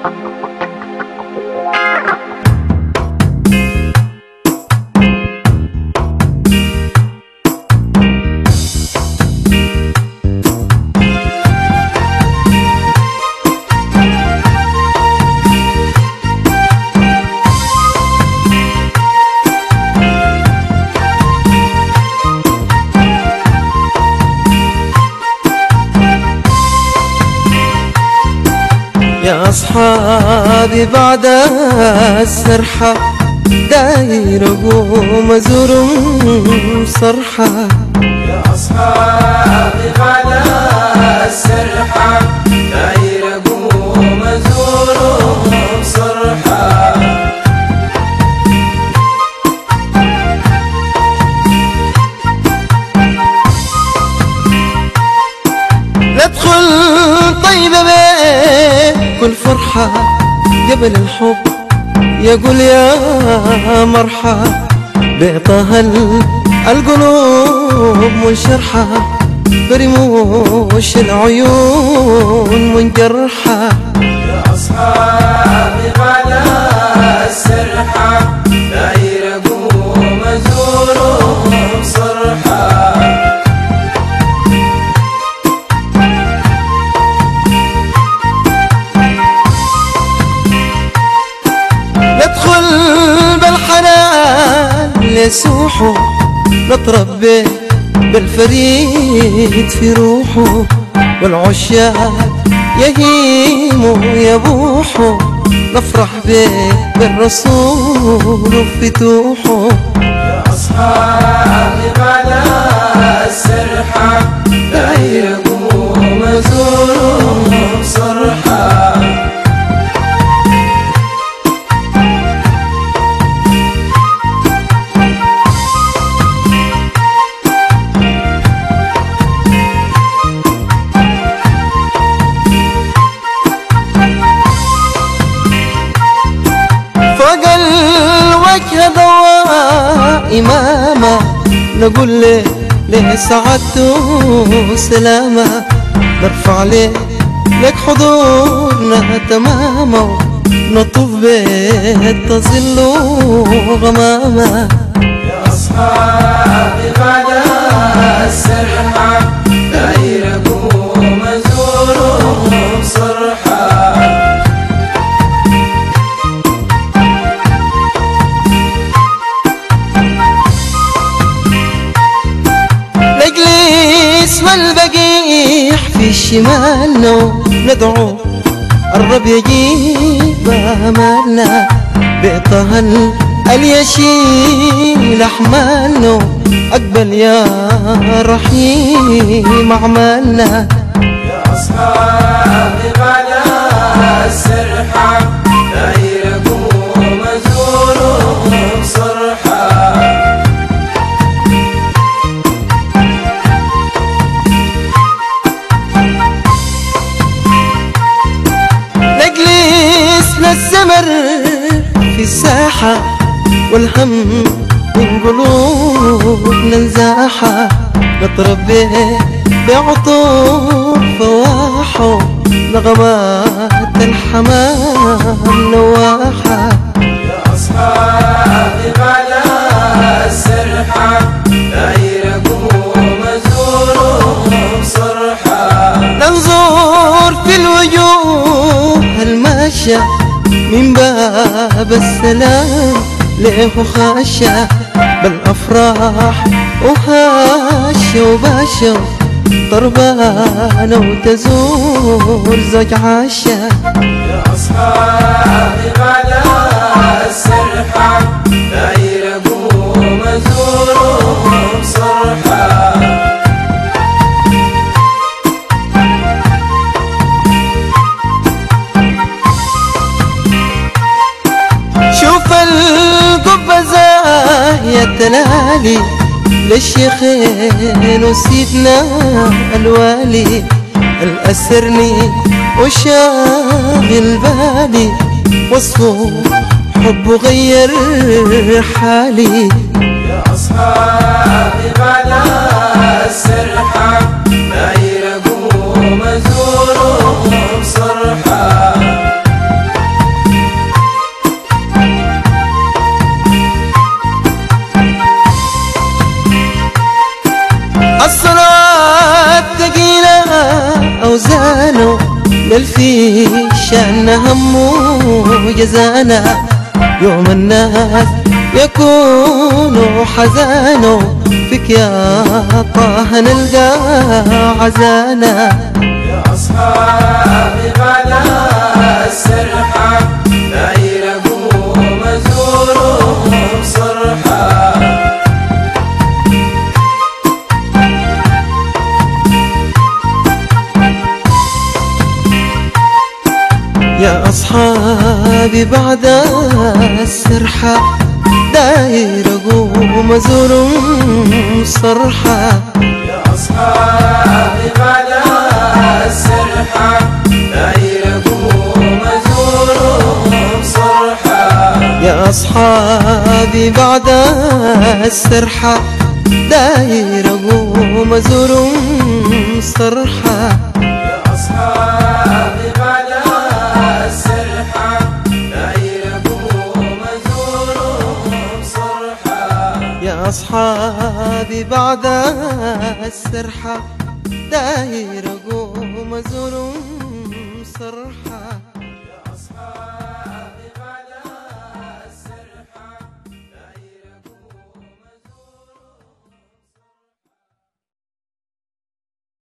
يا أصحابي بعد السرحة داير أقوم أزورم صرحة. يا أصحابي بعد السرحة داير أقوم أزورم صرحة. ندخل طيبة بكل فرحة جبل الحب يقول يا مرحى بطه القلوب منشرحة برموش العيون منجرحة. يا أصحابي بعد السرحة داير أقوم أزورهم صرحة. ندخل بالحنان لسوحه نتربي بالفريد في روحه والعشاق يهيموا يبوحوا نفرح به بالرسول وفتوحه. يا أصحابي بعد السرحة داير أقوم أزورهم صرحة. إمامة نقول له سعادته سلامة نرفع لك حضورنا تماما نطوف به تظل غمامة. يا أصحابي بعد السرحة داير أقوم أزورهم صرحة. والبقيح في شمالنا ندعو الرب يجيب أمالنا بطه اليشيل أحمالنا أقبل يا رحيم أعمالنا. يا أصحابي بعد السرحة داير أقوم أزورهم صرحة. الزمر في الساحة والهم من قلوبنا نزاحة نتربي بعطوف فواحه نغمات الحمام نواحة. يا أصحابي بعد السرحة داير أقوم أزورهم صرحة. ننظر في الوجوه الماشية من باب السلام له خاشة بالأفراح وهاشة وباشا طربانة وتزور زوج عاشة. يا أصحابي بعد السرحة داير أقوم أزورهم صرحة. شوف القبة زاهية التلالي للشيخين وسيدنا الوالي الأسرني وشاغل بالي وصفه حبه غير حالي. يا أصحابي بعد السرحة داير أقوم أزورهم صرحة. شان همه جزانا يوم الناس يكون حزانه فيك يا طه نلقى عزانا يا أصحابي بعد السرحة داير أقوم أزورهم صرحة يا أصحابي بعد السرحة داير أقوم أزورهم صرحة يا أصحابي بعد السرحة داير أقوم أزورهم صرحة يا أصحابي بعد السرحة داير أقوم أزورهم صرحة يا أصحابي بعد السرحة داير أقوم أزورهم صرحة يا أصحابي بعد السرحة داير أقوم أزورهم صرحة